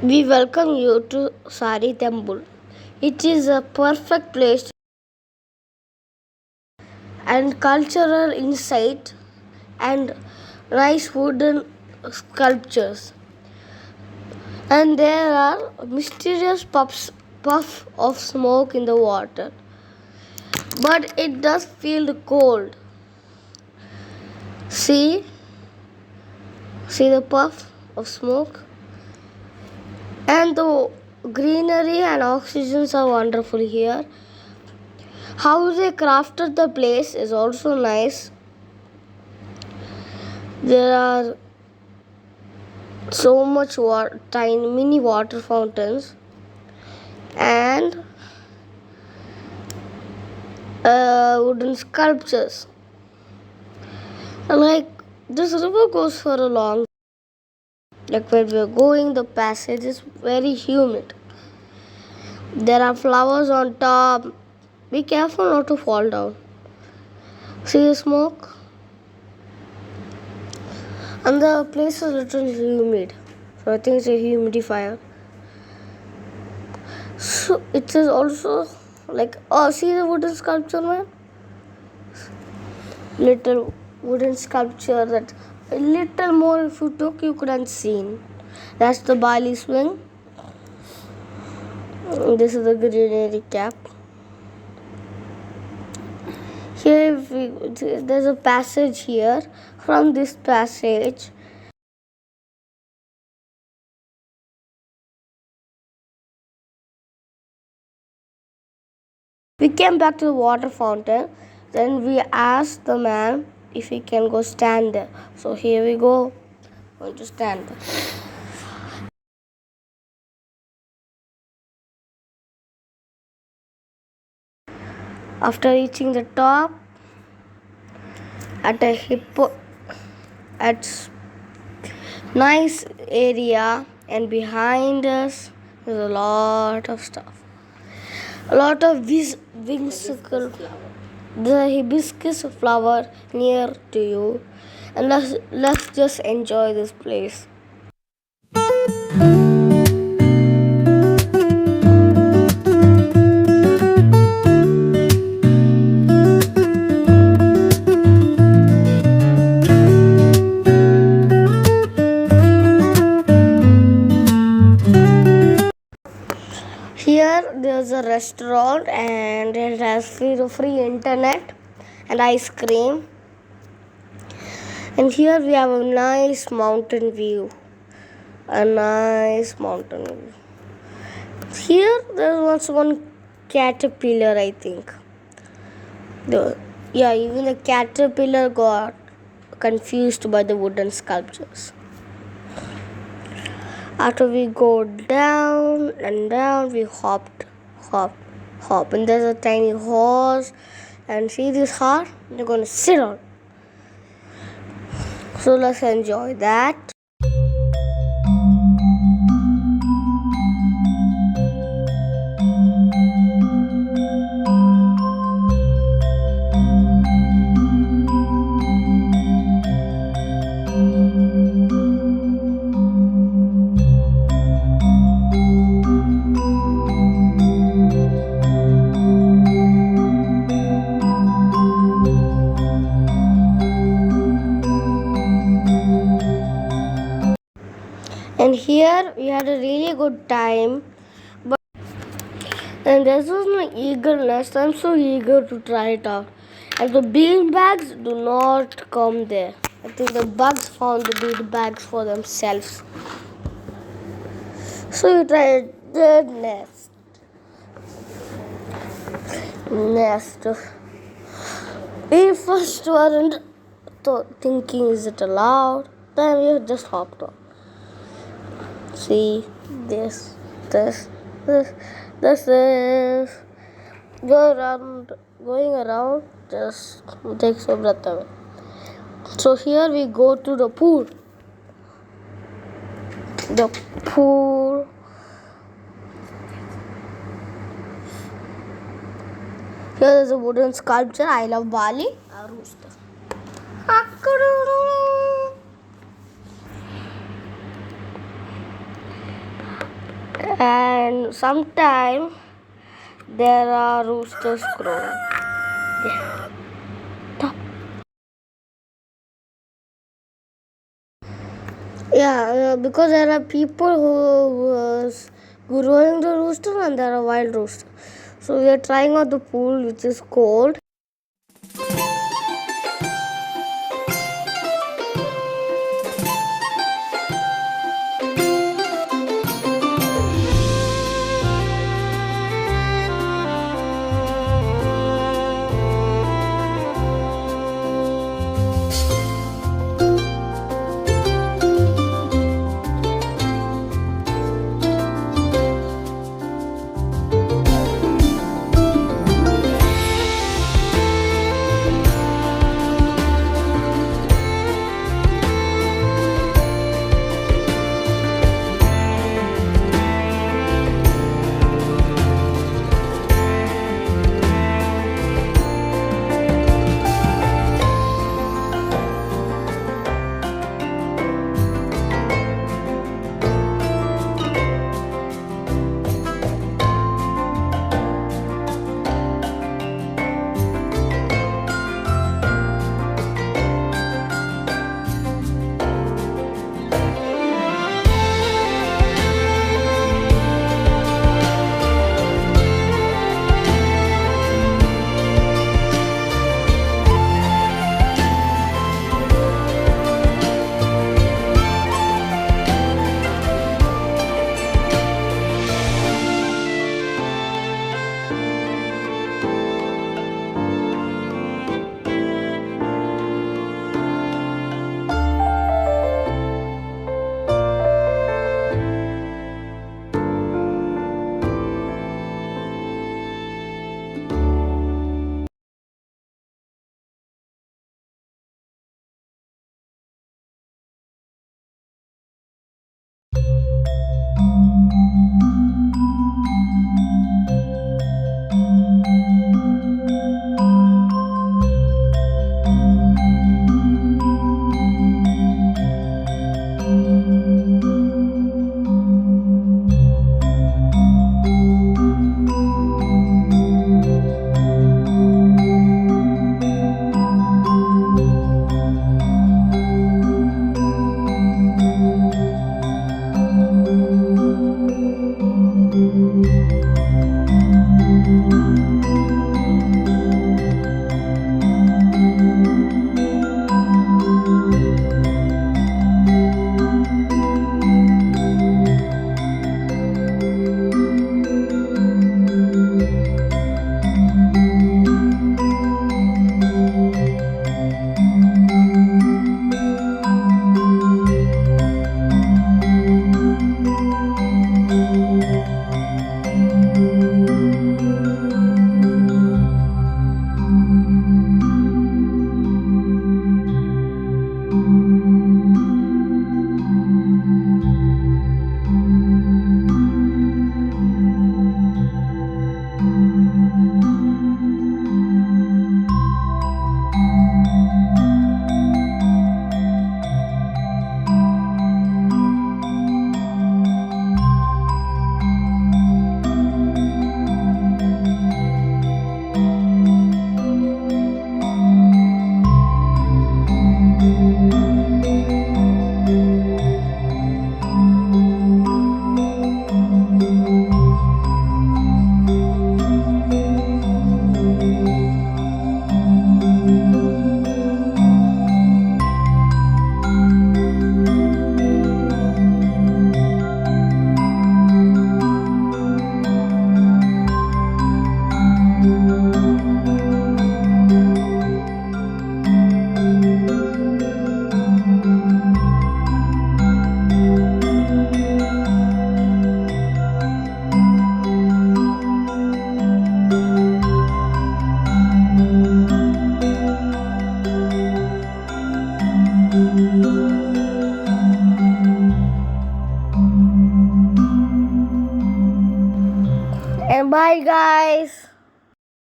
We welcome you to Saritimbul. It is a perfect place and cultural insight and nice wooden sculptures. And there are mysterious puff of smoke in the water. But it does feel cold. See? See the puff of smoke? And the greenery and oxygens are wonderful here. How they crafted the place is also nice. There are so much tiny mini water fountains and wooden sculptures. Like this river goes for a long. Like when we are going, the passage is very humid. There are flowers on top. Be careful not to fall down. See the smoke? And the place is literally humid. So I think it's a humidifier. So it is also like, oh, see the wooden sculpture, man? Little wooden sculpture that a little more if you took, you could have seen. That's the barley swing. This is the greenery cap. Here there's a passage here. From this passage, we came back to the water fountain. Then we asked the man if he can go stand there. So here we go. I'm going to stand there. After reaching the top, at nice area, and behind us there's a lot of stuff. A lot of whimsical, the hibiscus flower near to you, and let's just enjoy this place. Here there's a restaurant and it has free internet and ice cream. And here we have a nice mountain view. Here there was one caterpillar, I think. Even the caterpillar got confused by the wooden sculptures. After we go down and down, we hop. And there's a tiny horse. And see this horse? They're going to sit on. So let's enjoy that. And here we had a really good time. And this was my eagerness. I'm so eager to try it out. And the bean bags do not come there. I think the bugs found the bean bags for themselves. So we tried the nest. We first weren't thinking, is it allowed? Then we just hopped on. See this. Going around just takes your breath away. So here we go to the pool. Here is a wooden sculpture. I love Bali. A rooster. and sometime there are roosters crowing. Yeah, because there are people who was growing the rooster and there are wild roosters. So we are trying out the pool which is cold.